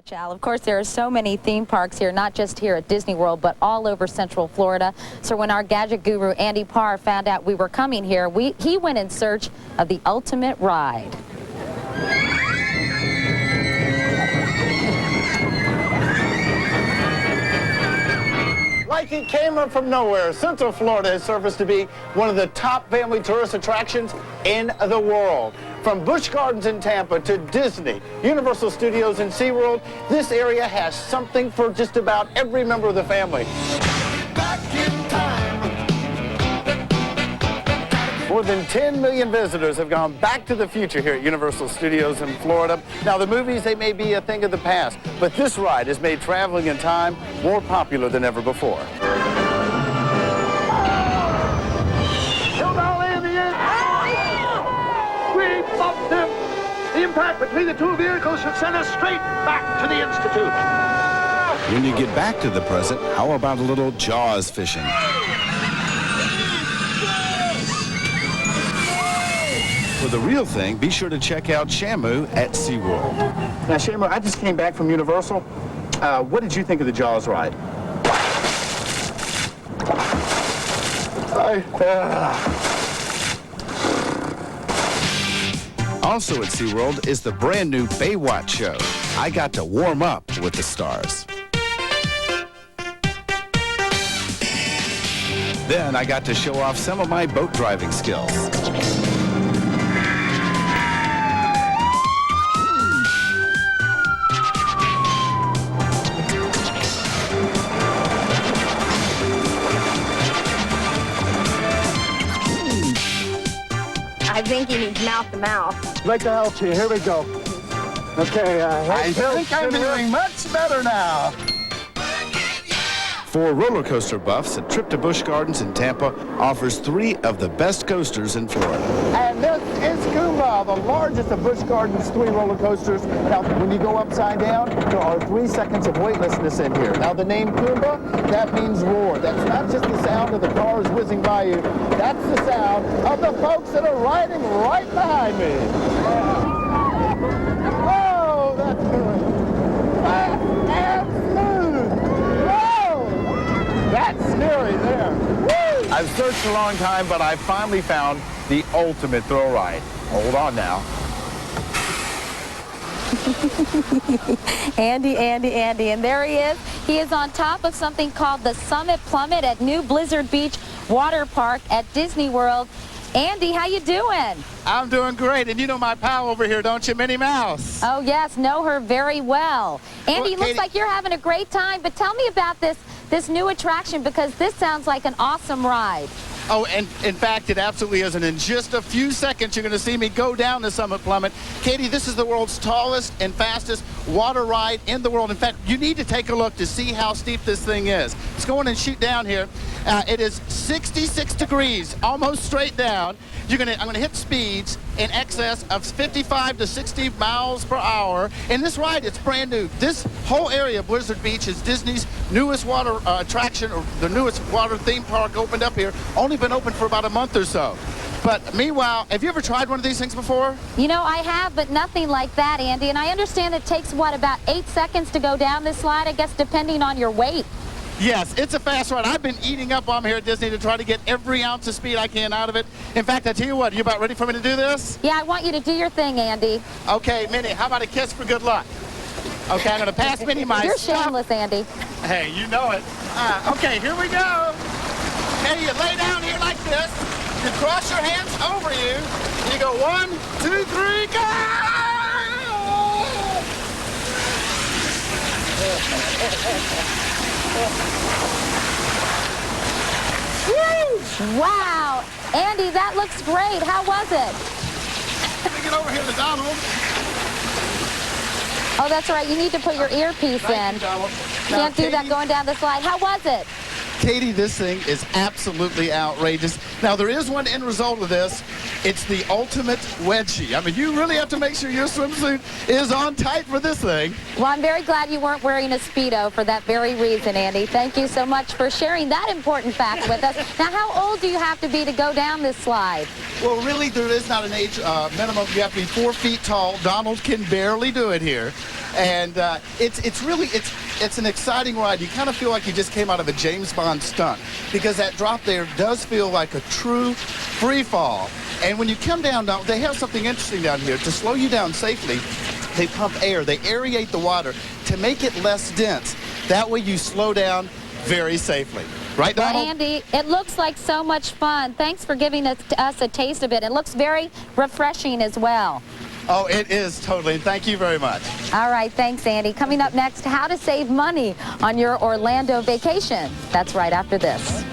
much, Al. Of course, there are so many theme parks here, not just here at Disney World, but all over Central Florida. So when our gadget guru, Andy Parr, found out we were coming here, he went in search of the ultimate ride. Like it came up from nowhere, Central Florida has surfaced to be one of the top family tourist attractions in the world. From Busch Gardens in Tampa to Disney, Universal Studios and SeaWorld, this area has something for just about every member of the family. Back in time. More than 10 million visitors have gone back to the future here at Universal Studios in Florida. Now, the movies, they may be a thing of the past, but this ride has made traveling in time more popular than ever before. We bumped him. The impact between the two vehicles should send us straight back to the Institute. When you get back to the present, how about a little Jaws fishing? For the real thing, be sure to check out Shamu at SeaWorld. Now, Shamu, I just came back from Universal. What did you think of the Jaws ride? Also at SeaWorld is the brand new Baywatch show. I got to warm up with the stars. Then I got to show off some of my boat driving skills. I think he needs mouth to mouth. I'd like to help you. Here we go. Okay, I think I'm doing much better now. For roller coaster buffs, a trip to Busch Gardens in Tampa offers 3 of the best coasters in Florida. And this is Goomba, the largest of Busch Gardens' 3 roller coasters. Now, when you go upside down, there are 3 seconds of weightlessness in here. Now, the name Goomba, that means roar. That's not just the sound of the cars whizzing by you. That's the sound of the folks that are riding right behind me. Oh, that's good. Fast and smooth. Whoa! That's scary there. Woo! I've searched a long time, but I finally found the ultimate thrill ride. Hold on now. Andy, and there he is. He is on top of something called the Summit Plummet at New Blizzard Beach Water Park at Disney World. Andy, how you doing? I'm doing great, and you know my pal over here, don't you, Minnie Mouse? Oh, yes, know her very well. Andy, Well, looks like you're having a great time, but tell me about this new attraction, because this sounds like an awesome ride. Oh, and in fact, it absolutely is. And in just a few seconds, you're going to see me go down the Summit Plummet. Katie, this is the world's tallest and fastest water ride in the world. In fact, you need to take a look to see how steep this thing is. Let's go in and shoot down here. It is 66 degrees, almost straight down. I'm going to hit speeds in excess of 55 to 60 miles per hour. And this ride, it's brand new. This whole area of Blizzard Beach is Disney's newest water attraction, or the newest water theme park opened up here. Only been open for about a month or so. But meanwhile, have you ever tried one of these things before? You know, I have, but nothing like that, Andy. And I understand it takes, what, about 8 seconds to go down this slide, I guess, depending on your weight. Yes, it's a fast ride. I've been eating up on here at Disney to try to get every ounce of speed I can out of it. In fact, I tell you what, you about ready for me to do this? Yeah, I want you to do your thing, Andy. Okay, Minnie, how about a kiss for good luck? Okay, I'm going to pass Minnie my You're stuff. shameless, Andy. Hey, you know it. Okay, here we go. Okay, you lay down here like this. You cross your hands over you. You go 1, 2, 3, go! Woo! Wow! Andy, that looks great. How was it? Let me get over here to Donald. Oh, that's right. You need to put your earpiece in. Can't do that going down the slide. How was it? Katie, this thing is absolutely outrageous. Now, there is one end result of this. It's the ultimate wedgie. I mean, you really have to make sure your swimsuit is on tight for this thing. Well, I'm very glad you weren't wearing a Speedo for that very reason, Andy. Thank you so much for sharing that important fact with us. Now, how old do you have to be to go down this slide? Well, really, there is not an age minimum. You have to be 4 feet tall. Donald can barely do it here. And it's an exciting ride. You kind of feel like you just came out of a James Bond stunt because that drop there does feel like a true free fall. And when you come down, they have something interesting down here. To slow you down safely, they pump air. They aerate the water to make it less dense. That way you slow down very safely. Right, Donald? Well, Andy, it looks like so much fun. Thanks for giving us a taste of it. It looks very refreshing as well. Oh, it is totally. Thank you very much. All right, thanks, Andy. Coming up next, how to save money on your Orlando vacation. That's right after this.